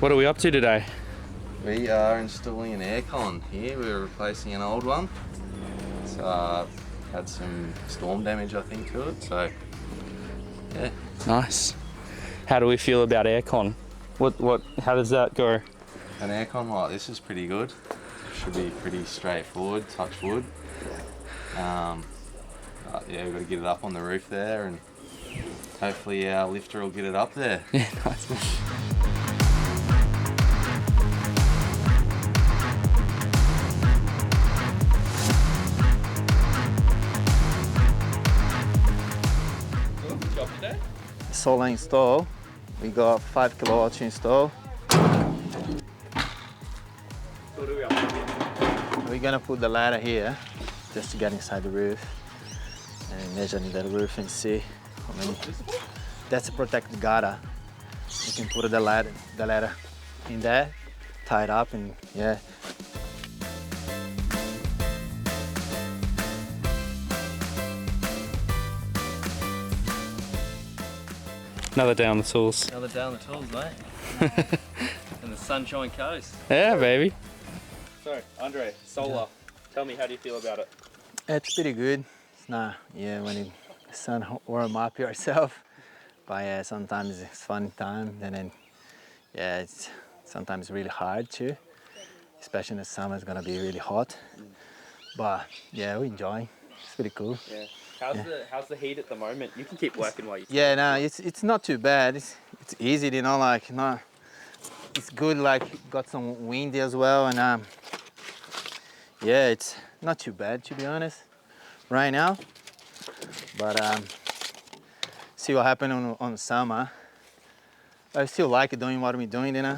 What are we up to today? We are installing an aircon here. We're replacing an old one. It's had some storm damage, I think, to it. So, yeah. Nice. How do we feel about aircon? How does that go? An aircon like this is pretty good. Should be pretty straightforward, touch wood. Yeah, we've got to get it up on the roof there, and hopefully our lifter will get it up there. Yeah, nice. Good job today. Solar install. We got 5 kilowatts install. What are we up to? We're gonna put the ladder here just to get inside the roof and measuring the roof and see how many. That's a protected gutter. You can put the ladder in there, tie it up, and yeah. Another day on the tools. Another day on the tools, mate. And the sunshine coast. Yeah, baby. So, Andre, solar. Tell me, how do you feel about it? It's pretty good. It's not, yeah, when the sun warm up yourself. But yeah, sometimes it's fun time, and then yeah, it's sometimes really hard too. Especially in the summer, it's gonna be really hot. But yeah, we enjoy. It's pretty cool. Yeah. How's the heat at the moment? You can keep working while you. Yeah, no, it's not too bad. It's easy, you know, like not. It's good, like got some wind as well, and yeah, it's not too bad to be honest, right now. But see what happened on summer. I still like doing what we're doing, you know.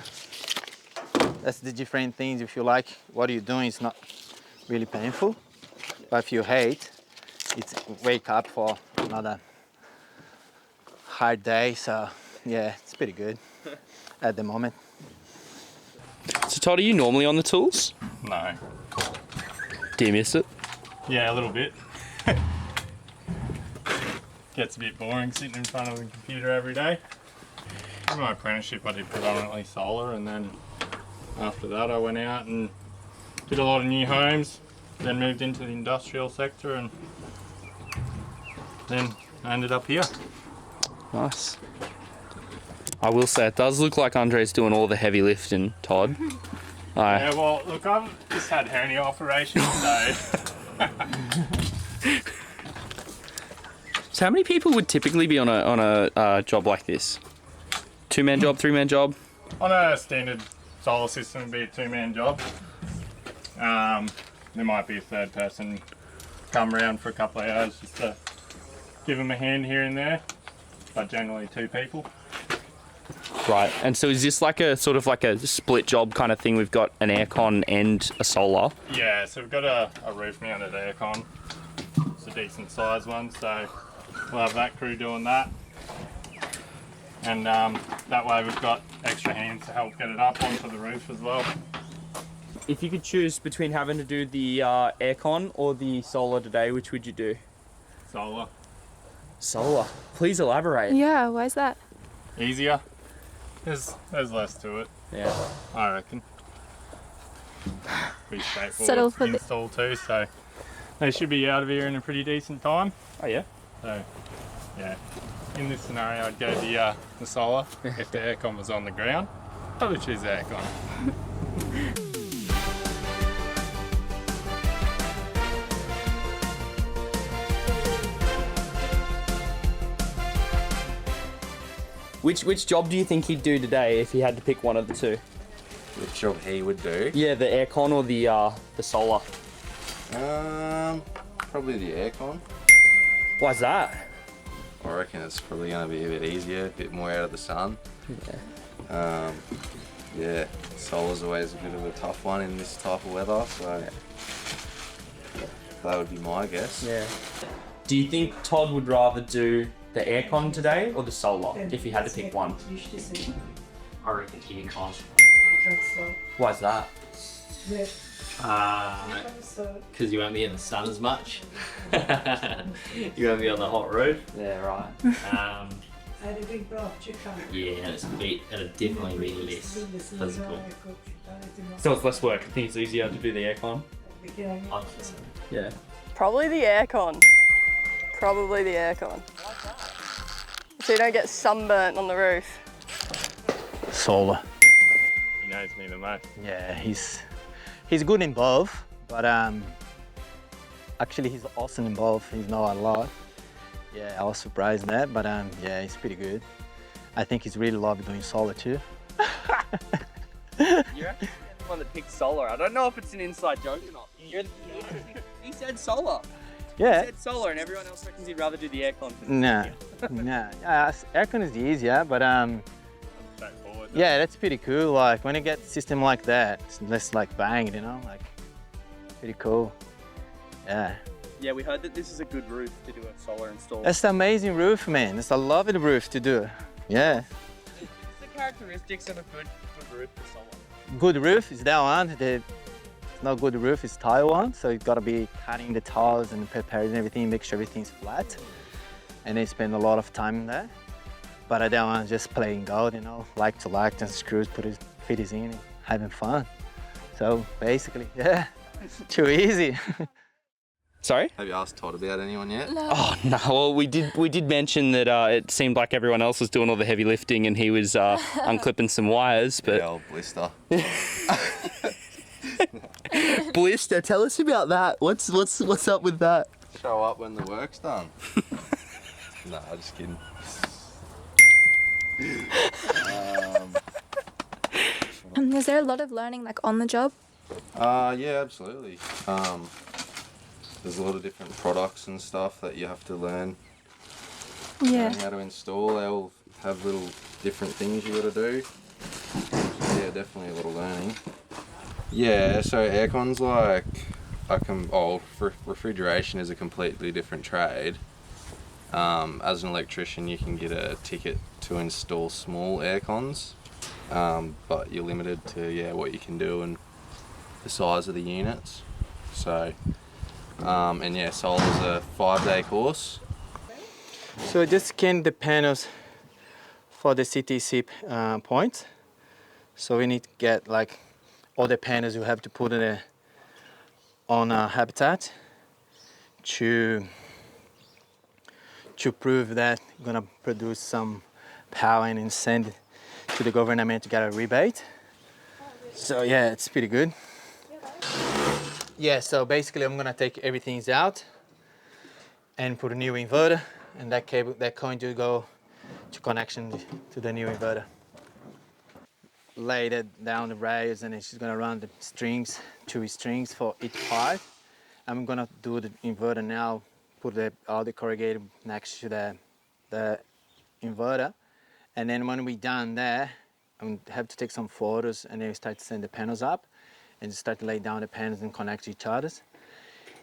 That's the different things. If you like what you're doing, it's not really painful. But if you hate, it's wake up for another hard day. So yeah, it's pretty good at the moment. So Todd, are you normally on the tools? No. Do you miss it? Yeah, a little bit. Gets a bit boring sitting in front of the computer every day. In my apprenticeship I did predominantly solar, and then after that I went out and did a lot of new homes, then moved into the industrial sector, and then I ended up here. Nice. I will say it does look like Andre's doing all the heavy lifting, Todd. Yeah, well, look, I've just had hernia operation, so... So how many people would typically be on a job like this? 2-man job, 3-man job? On a standard solar system, it'd be a 2-man job. There might be a third person come around for a couple of hours just to give them a hand here and there, but generally 2 people. Right, and so is this like a sort of like a split job kind of thing? We've got an aircon and a solar. Yeah, so we've got a roof mounted aircon. It's a decent sized one, so we'll have that crew doing that. And that way we've got extra hands to help get it up onto the roof as well. If you could choose between having to do the aircon or the solar today, which would you do? Solar. Solar. Please elaborate. Yeah, why is that? Easier. There's less to it, Yeah. I reckon. Pretty straightforward Settle for to install too, so they should be out of here in a pretty decent time. Oh yeah. So yeah, in this scenario I'd go the solar. If the aircon was on the ground, probably choose the aircon. Which job do you think he'd do today if he had to pick one of the two? Which job he would do? Yeah, the aircon or the solar. Probably the aircon. Why's that? I reckon it's probably going to be a bit easier, a bit more out of the sun. Yeah. Yeah, solar's always a bit of a tough one in this type of weather, so that would be my guess. Yeah. Do you think Todd would rather do the aircon today or the solar if he had to pick one? I reckon aircon. Why's that? Because you won't be in the sun as much. You won't be on the hot roof. Yeah, right. Yeah, it'll definitely be less physical. So it's less work. I think it's easier to do the aircon. I think so. Yeah. Probably the aircon. Probably the aircon. So you don't get sunburnt on the roof. Solar. He knows me the most. Yeah, he's good in both, but actually he's awesome in both. He's not a lot. Yeah, I was surprised at that, but yeah, he's pretty good. I think he's really loved doing solar too. You're actually the one that picked solar. I don't know if it's an inside joke or not. He said solar. Yeah. He said solar, and everyone else reckons he'd rather do the aircon. No, no. Aircon is easier, but Straightforward. yeah, that's pretty cool. Like when you get a system like that, it's less like bang, you know, like pretty cool. Yeah. Yeah, we heard that this is a good roof to do a solar install. It's an amazing roof, man. It's a lovely roof to do. Yeah. What's the characteristics of a good roof for solar? Good roof is that one. No good roof is tile one, so you've got to be cutting the tiles and preparing everything, make sure everything's flat. And they spend a lot of time there. But that one just playing God, you know, like and screws, fit it in, having fun. So basically, yeah, too easy. Sorry? Have you asked Todd about anyone yet? Oh no. Well, we did mention that it seemed like everyone else was doing all the heavy lifting and he was unclipping some wires, but Yeah, old blister. blister. Tell us about that. What's up with that? Show up when the work's done. Nah, just kidding. Is there a lot of learning like on the job? Yeah, absolutely. There's a lot of different products and stuff that you have to learn how to install. They all have little different things you got to do. So yeah, definitely a lot of learning. Yeah, so aircon's like refrigeration is a completely different trade. As an electrician, you can get a ticket to install small aircons, but you're limited to what you can do and the size of the units. So, and yeah, solar's a 5-day course. So I just scanned the panels for the CTC points. So we need to get like all the panels you have to put in on a habitat to prove that you're gonna produce some power and send it to the government to get a rebate. So yeah, it's pretty good. Yeah, so basically I'm gonna take everything out and put a new inverter, and that cable, that going to go to connection to the new inverter. Lay it down the rails, and then she's gonna run the strings, 2 strings for each part. I'm gonna do the inverter now, put all the corrugated next to the inverter, and then when we're done there, I'm gonna have to take some photos and then start to send the panels up and start to lay down the panels and connect to each other. As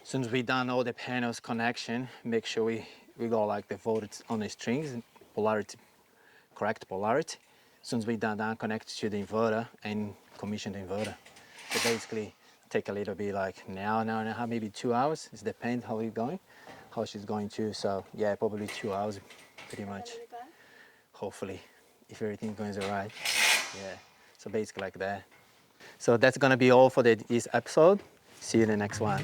soon as we done all the panels connection, make sure we got like the voltage on the strings and polarity, correct polarity. As soon as we done that, connect to the inverter and commission the inverter. So basically, take a little bit like an hour and a half, maybe 2 hours. It depends how we're going, how she's going to. So yeah, probably 2 hours, pretty much. Hopefully, if everything goes alright. Yeah. So basically like that. So that's gonna be all for this episode. See you in the next one.